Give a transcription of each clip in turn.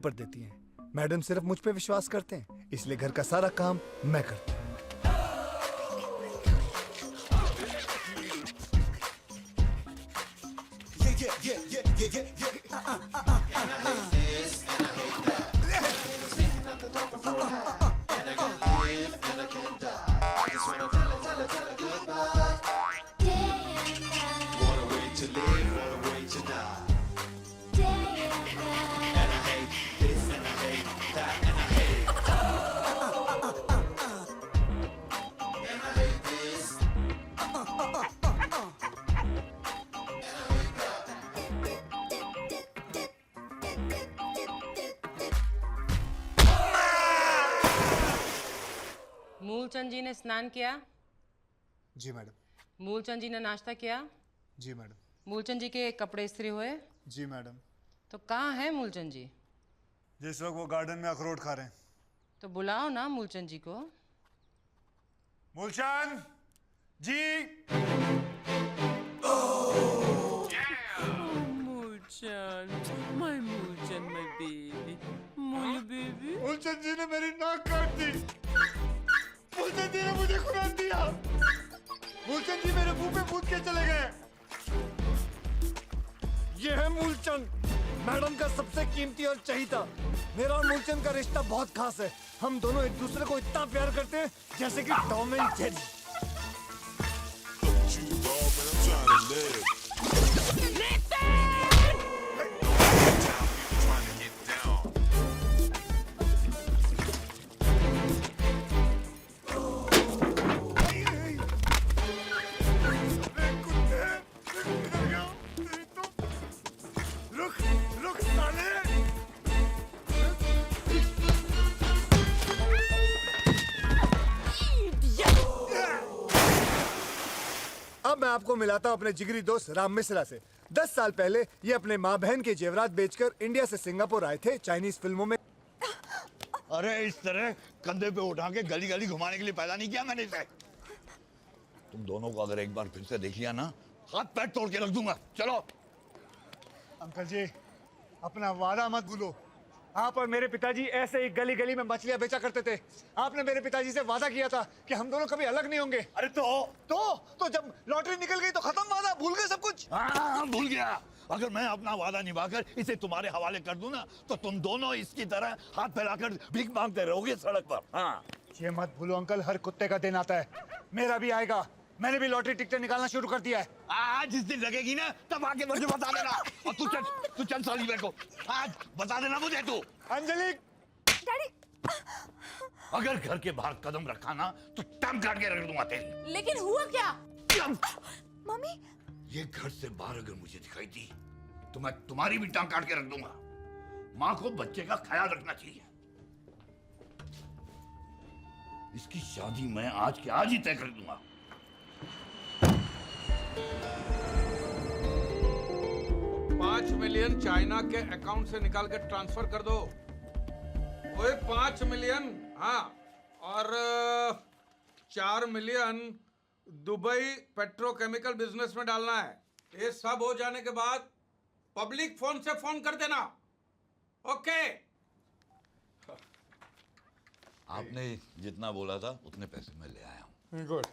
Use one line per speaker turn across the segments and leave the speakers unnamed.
Paper देती हैं। Madam सिर्फ मुझ पे विश्वास करते हैं, इसलिए घर का सारा काम मैं करता हूँ।
मूलचंद जी ने स्नान किया?
जी मैडम।
मूलचंद जी ने नाश्ता किया?
जी मैडम।
मूलचंद जी के कपड़े इस्त्री हुए?
जी मैडम।
तो कहाँ है मूलचंद जी?
जिस वक्त वो गार्डन में अखरोट खा रहे हैं।
तो बुलाओ ना मूलचंद जी को।
मूलचंद जी।
Mulchan, my Mulchan, my baby, my baby.
Moolchand जी ने मेरी नाक काट दी। मूलचंद जी ने मुझे खुराक दिया। मूलचंद जी मेरे मुंह पे कूद के चले गए। ये है मूलचंद, मैडम का सबसे कीमती और चहीता। मेरा और मूलचंद का रिश्ता बहुत खास है। हम दोनों एक दूसरे को इतना प्यार करते हैं जैसे कि टॉम एंड जेरी। अब मैं आपको मिलाता हूँ अपने जिगरी दोस्त राम मिश्रा से। 10 साल पहले ये अपने माँ बहन के जेवरात बेचकर इंडिया से सिंगापुर आए थे चाइनीज फिल्मों में।
अरे इस तरह कंधे पे उठा के गली गली घुमाने के लिए पैदा नहीं किया मैंने इसे। तुम दोनों को अगर एक बार फिर से देख लिया ना, हाथ पैर तोड़ के रख दूंगा। चलो।
अंकल जी, अपना वादा मत भूलो। आप और मेरे पिताजी ऐसे ही गली गली में मछलियां बेचा करते थे। आपने मेरे पिताजी से वादा किया था कि हम दोनों कभी अलग नहीं होंगे।
अरे
तो जब लॉटरी निकल गई तो खत्म वादा, भूल गए सब कुछ।
हाँ, भूल गया। अगर मैं अपना वादा निभाकर इसे तुम्हारे हवाले कर दूं ना, तो तुम दोनों इसकी तरह हाथ फैलाकर भीख मांगते रहोगे सड़क पर। हाँ।
ये मत भूलो अंकल, हर कुत्ते का दिन आता है। मेरा भी आएगा। मैंने भी लॉटरी टिकटें निकालना शुरू कर दिया है।
आज जिस दिन लगेगी ना, तब आके मुझे बता देना। और तू चल साली मेरे को आज बता देना मुझे। तू
अंजलि।
डैडी।
अगर घर के बाहर कदम रखा ना, तो टांग काट के रख दूंगा तेरी।
लेकिन हुआ क्या? मम्मी।
ये घर से बाहर अगर मुझे दिखाई दी, तो मैं तुम्हारी भी टांग काट के रख दूंगा। माँ को बच्चे का ख्याल रखना चाहिए। इसकी शादी मैं आज के आज ही तय कर दूंगा।
$5 मिलियन चाइना के अकाउंट से निकाल के ट्रांसफर कर दो। ओए 5 मिलियन, हाँ, और 4 मिलियन दुबई पेट्रोकेमिकल बिजनेस में डालना है। ये सब हो जाने के बाद पब्लिक फोन से फोन कर देना। ओके।
आपने जितना बोला था उतने पैसे मैं ले आया हूँ।
गुड।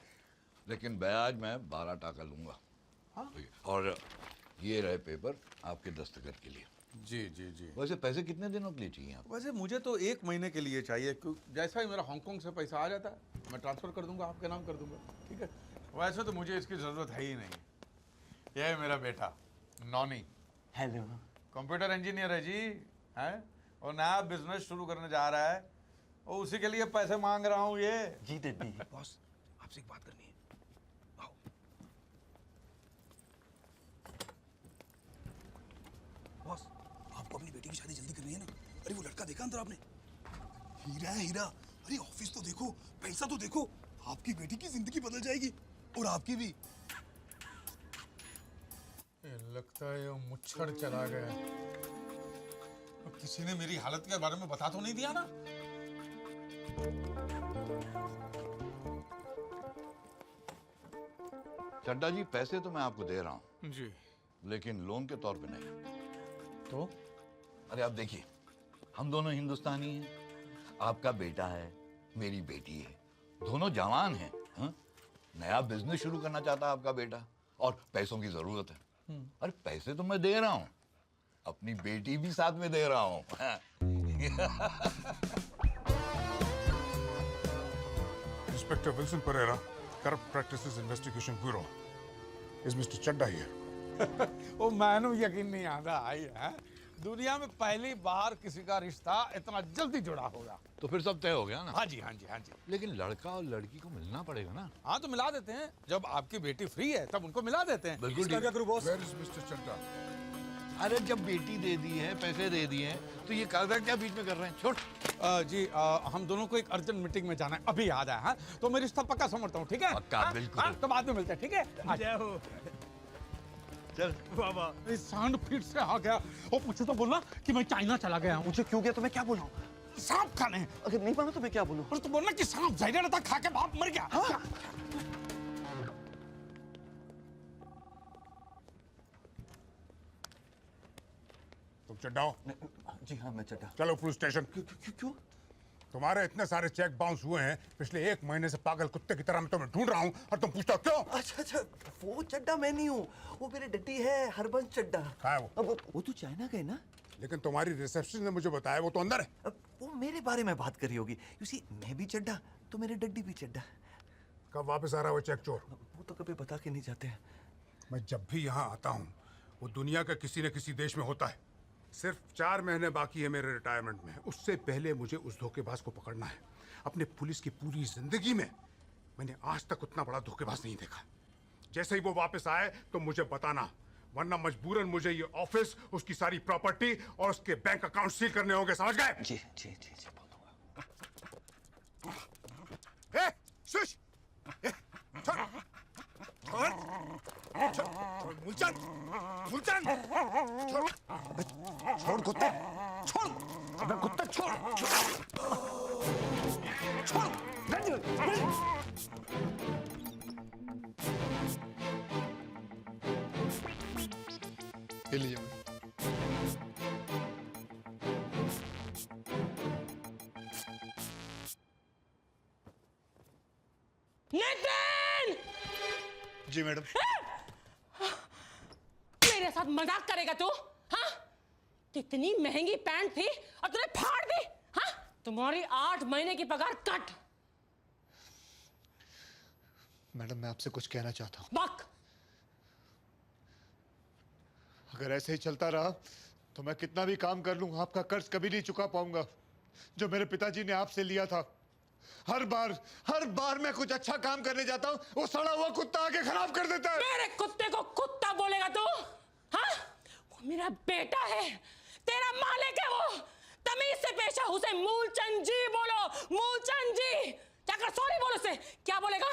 लेकिन ब्याज मैं 12 टका लूंगा। हाँ? और ये रहे पेपर आपके दस्तखत के लिए।
जी जी जी।
वैसे पैसे कितने दिनों के लिए चाहिए आपको?
वैसे मुझे तो 1 महीने के लिए चाहिए, क्योंकि जैसा ही मेरा हांगकांग से पैसा आ जाता है मैं ट्रांसफर कर दूंगा, आपके नाम कर दूंगा। ठीक है। वैसे तो मुझे इसकी जरूरत है ही नहीं। यह है मेरा बेटा नॉनी।
हेलो।
कंप्यूटर इंजीनियर है जी, है, और नया बिजनेस शुरू करने जा रहा है, और उसी के लिए पैसे मांग रहा हूँ। ये
जी दीदी।
बॉस, आपसे एक बात करनी है। आओ।
बॉस, आपको अपनी बेटी की शादी जल्दी करनी है ना? अरे वो लड़का देखा अंदर आपने? हीरा है हीरा। अरे ऑफिस तो देखो, पैसा तो देखो। आपकी बेटी की जिंदगी बदल जाएगी और आपकी भी।
लगता है वो मुच्छर चला गया। अब किसी ने मेरी हालत के बारे में बता तो नहीं दिया ना?
चड्डा जी, पैसे तो मैं आपको दे रहा हूँ
जी,
लेकिन लोन के तौर पे नहीं।
तो
अरे आप देखिए, हम दोनों हिंदुस्तानी हैं। आपका बेटा है, मेरी बेटी है, दोनों जवान हैं। हाँ? नया बिजनेस शुरू करना चाहता है आपका बेटा और पैसों की जरूरत है। अरे पैसे तो मैं दे रहा हूँ, अपनी बेटी भी साथ में दे रहा हूँ।
Inspector Wilson Pereira, Corrupt Practices Investigation Bureau. Is Mr. Chadda here?
ओ मैनू यकीन नहीं आता आई है दुनिया में पहली बार किसी का रिश्ता इतना जल्दी जुड़ा होगा।
तो फिर सब तय हो गया ना?
हाँ जी हाँ जी हाँ जी।
लेकिन लड़का और लड़की को मिलना पड़ेगा ना?
हाँ तो मिला देते हैं, जब आपकी बेटी फ्री है तब उनको मिला देते हैं।
बिल्कुल
इसका
ठीक।
क्या करूं boss?
Where is Mr. Chadda?
अरे जब बेटी दे दी है, पैसे दे दिए हैं, तो ये कागज क्या बीच में कर रहे हैं? छोड़।
जी हम दोनों को एक अर्जेंट मीटिंग में जाना है, अभी याद आया। हाँ तो मैं रिश्ता पक्का समझता हूँ, ठीक है?
पक्का,
हाँ?
बिल्कुल।
हाँ, तो बाद में मिलते हैं, ठीक है?
जय हो।
चल।
बाबा
इस सांड फिर से आ गया। और मुझे तो बोलना कि मैं चाइना चला गया हूँ।
मुझे क्यों गया तो मैं क्या बोलूं?
सांप खाने।
अगर नहीं माना तो मैं क्या बोलूं?
और तो बोलना कि सांप जहरीला था, खा के बाप मर गया। हाँ?
तुम चड्डा हो?
जी हाँ मैं चड्डा।
चलो पुलिस स्टेशन।
क्यों?
तुम्हारे इतने सारे चेक बाउंस हुए हैं पिछले 1 महीने से, पागल कुत्ते की तरह मैं तुम्हें ढूंढ रहा हूँ और तुम पूछते हो क्यों?
अच्छा, वो चड्डा मैं नहीं हूँ, वो मेरे डड्डी है, हरबंस चड्डा।
कहाँ है वो?
अब वो तो चाइना गए ना?
लेकिन तुम्हारी रिसेप्शन ने मुझे बताया वो तो अंदर है।
अब वो मेरे बारे में बात करी होगी। यू सी मैं भी चड्डा तो मेरे डड्डी भी चड्डा।
कब वापस आ रहा है वो चेक चोर?
वो तो कभी बता के नहीं जाते हैं।
मैं जब भी यहाँ आता हूँ वो दुनिया के किसी न किसी देश में होता है। सिर्फ 4 महीने बाकी है मेरे रिटायरमेंट में, उससे पहले मुझे उस धोखेबाज को पकड़ना है। अपने पुलिस की पूरी जिंदगी में मैंने आज तक उतना बड़ा धोखेबाज नहीं देखा। जैसे ही वो वापस आए तो मुझे बताना, वरना मजबूरन मुझे ये ऑफिस, उसकी सारी प्रॉपर्टी और उसके बैंक अकाउंट सील करने होंगे, समझ गए?
जी बोल दूंगा।
ए, शुश! ए, छोड़! मूलचंद! मूलचंद! छोड़ कुत्ते! छोड़! अबे कुत्ते छोड़! छोड़! ये लीजिए।
नितिन!
जी मैडम।
मेरे साथ मजाक करेगा तू? हाँ? कितनी महंगी पैंट थी और तूने फाड़ दी? हाँ? तुम्हारी 8 महीने की पगार कट।
मैडम मैं आपसे कुछ कहना चाहता हूँ।
बक।
अगर ऐसे ही चलता रहा तो मैं कितना भी काम कर लूं आपका कर्ज कभी नहीं चुका पाऊंगा जो मेरे पिताजी ने आपसे लिया था। हर बार मैं कुछ अच्छा काम करने जाता हूँ वो सड़ा हुआ कुत्ता आके खराब कर देता है।
मेरे कुत्ते को कुत्ता बोलेगा तू? हाँ? वो मेरा बेटा है, तेरा मालिक है वो। तमीज से पेश आ, उसे मूलचंद जी बोलो, मूलचंद जी। जाकर सॉरी बोलो उसे। क्या बोलेगा?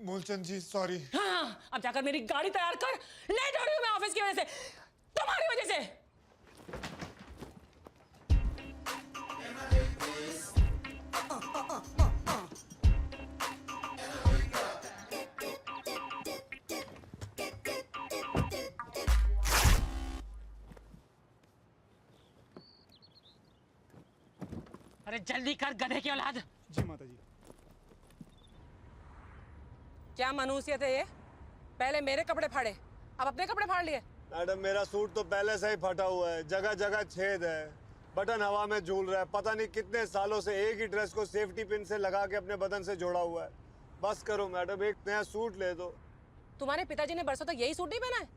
मूलचंद जी सॉरी।
हाँ, अब जाकर मेरी गाड़ी तैयार कर। लेट हो रही हूँ मैं ऑफिस की वजह से, तुम्हारी वजह से। अरे जल्दी कर गधे की औलाद।
जी माता जी।
क्या मनुष्यत है ये? पहले मेरे कपड़े फाड़े, अब अपने कपड़े फाड़ लिए।
मैडम मेरा सूट तो पहले से ही फटा हुआ है, जगह जगह छेद है, बटन हवा में झूल रहा है, पता नहीं कितने सालों से एक ही ड्रेस को सेफ्टी पिन से लगा के अपने बदन से जोड़ा हुआ है। बस करो मैडम, एक नया सूट ले दो।
तुम्हारे पिताजी ने बरसों तक यही सूट नहीं पहना है?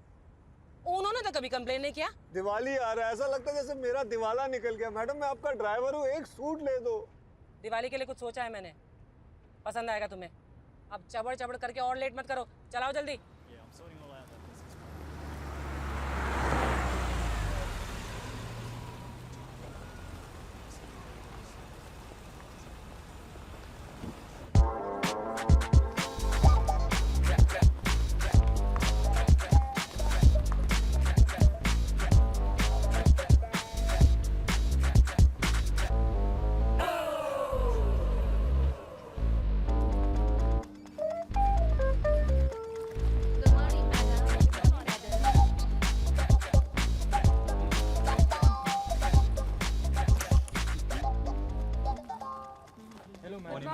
उन्होंने तो कभी कंप्लेन नहीं किया।
दिवाली आ रहा है, ऐसा लगता है जैसे मेरा दिवाला निकल गया। मैडम मैं आपका ड्राइवर हूँ, एक सूट ले दो।
दिवाली के लिए कुछ सोचा है मैंने, पसंद आएगा तुम्हें। अब चबड़ चबड़ करके और लेट मत करो, चलाओ जल्दी।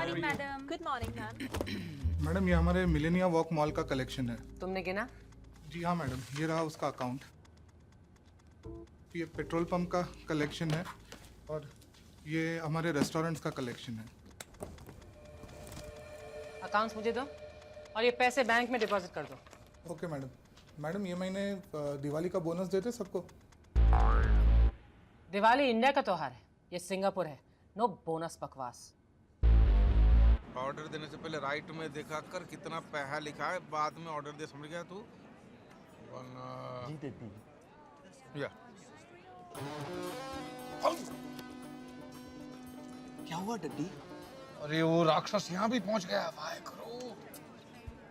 Morning madam. Good morning ma'am.
Madam ये हमारे मिलेनिया वॉक मॉल का कलेक्शन है।
तुमने गिना?
जी हाँ मैडम, ये रहा उसका अकाउंट। ये पेट्रोल पंप का कलेक्शन है और ये हमारे रेस्टोरेंट्स का कलेक्शन है।
अकाउंट्स मुझे दो और ये पैसे बैंक में डिपॉजिट कर दो।
Okay madam. मैडम ये महीने दिवाली का बोनस देते सबको?
दिवाली इंडिया का त्योहार है, ये सिंगापुर है। नो बोनस बकवास।
ऑर्डर देने से पहले राइट में देखा कर कितना पैसा लिखा है, बाद में ऑर्डर दे। समझ गया तू? या
क्या हुआ डड्डी?
अरे वो राक्षस यहाँ भी पहुंच गया। वाह करो।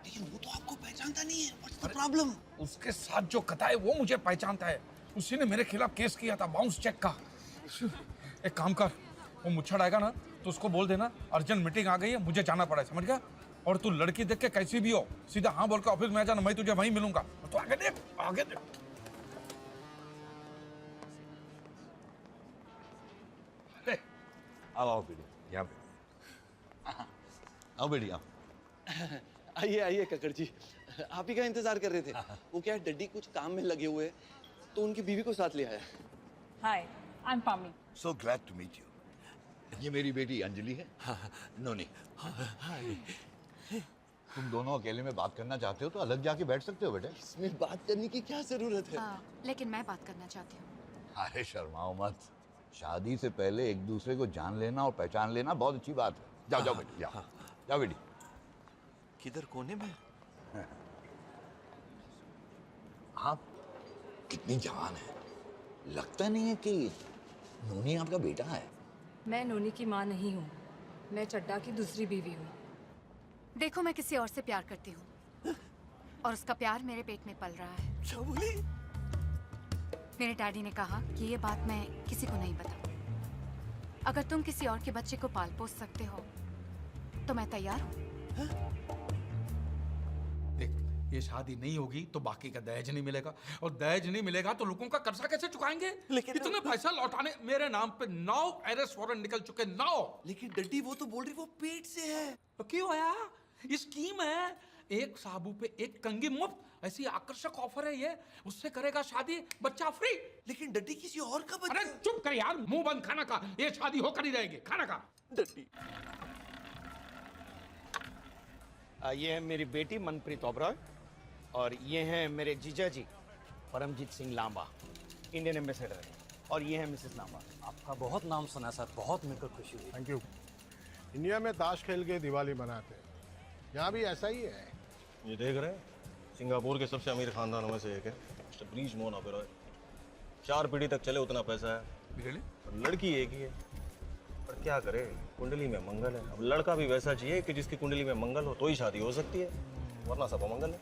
लेकिन वो तो आपको पहचानता नहीं है। What's the problem?
उसके साथ जो कथा है वो मुझे पहचानता है। उसी ने मेरे खिलाफ केस किया था बाउंस चेक का। एक काम कर, वो मुच्छड़ आएगा ना तो उसको बोल देना अर्जेंट मीटिंग आ गई है, मुझे जाना पड़ा है। समझ गया? और तू लड़की देख के कैसी भी हो सीधा हाँ बोल के ऑफिस में आ जाना, मैं तुझे वहीं मिलूंगा। तो आगे देख, आगे देख।
आओ बेटी, यहाँ पे आओ बेटी, आओ।
आइए आइए कक्कड़ जी, आप ही का इंतजार कर रहे थे। वो क्या है, डड्डी कुछ काम में लगे हुए हैं, तो उनकी बीवी को साथ ले आया।
Hi, I am Pami.
So glad to meet you. ये मेरी बेटी अंजलि है। नोनी। तुम दोनों अकेले में बात करना चाहते हो तो अलग जाके बैठ सकते हो बेटे।
इसमें बात करने की क्या जरूरत है?
लेकिन मैं बात करना चाहती हूँ।
अरे शर्माओ मत, शादी से पहले एक दूसरे को जान लेना और पहचान लेना बहुत अच्छी बात है। जाओ जाओ बेटी, जाओ जाओ बेटी।
किधर, कोने में?
आप कितनी जवान है, लगता नहीं है कि नोनी आपका बेटा है।
मैं नोनी की माँ नहीं हूँ, मैं चड्डा की दूसरी बीवी हूँ। देखो मैं किसी और से प्यार करती हूँ और उसका प्यार मेरे पेट में पल रहा है।
क्या बोली?
मेरे डैडी ने कहा कि ये बात मैं किसी को नहीं बताऊँ। अगर तुम किसी और के बच्चे को पाल पोस सकते हो तो मैं तैयार हूँ।
देख, ये शादी नहीं होगी तो बाकी का दहेज नहीं मिलेगा, और दहेज नहीं मिलेगा तो लोगों का कर्जा कैसे चुकाएंगे?
लेकिन
इतने पैसा लौटाने मेरे नाम पे 9 अरेस्ट वारंट निकल चुके। 9।
लेकिन डड्डी वो तो बोल रही वो पेट से है।
तो क्यों आया? ये स्कीम है, एक साबू पे एक कंगी मुफ्त। ऐसी आकर्षक ऑफर है ये। उससे करेगा शादी, बच्चा फ्री।
लेकिन डड्डी किसी और का बच्चा।
अरे चुप कर यार, मुंह बंद। खाना का, ये शादी होकर ही रहेगी। खाना का।
डड्डी।
ये है मेरी बेटी मनप्रीत ओबरॉय और ये हैं मेरे जीजा जी परमजीत सिंह लांबा, इंडियन एम्बेसडर है, और ये है मिसेस लांबा।
आपका बहुत नाम सुना सर, बहुत मेरे को खुशी हुई।
Thank you. इंडिया में ताश खेल के दिवाली मनाते हैं, यहाँ भी ऐसा ही है।
ये देख रहे हैं, सिंगापुर के सबसे अमीर खानदानों में से एक है ब्रीज मोहन ओबेरॉय। 4 पीढ़ी तक चले उतना पैसा है। और लड़की एक ही है, पर क्या करे, कुंडली में मंगल है। अब लड़का भी वैसा चाहिए कि जिसकी कुंडली में मंगल हो तो ही शादी हो सकती है, वरना सब अमंगल है।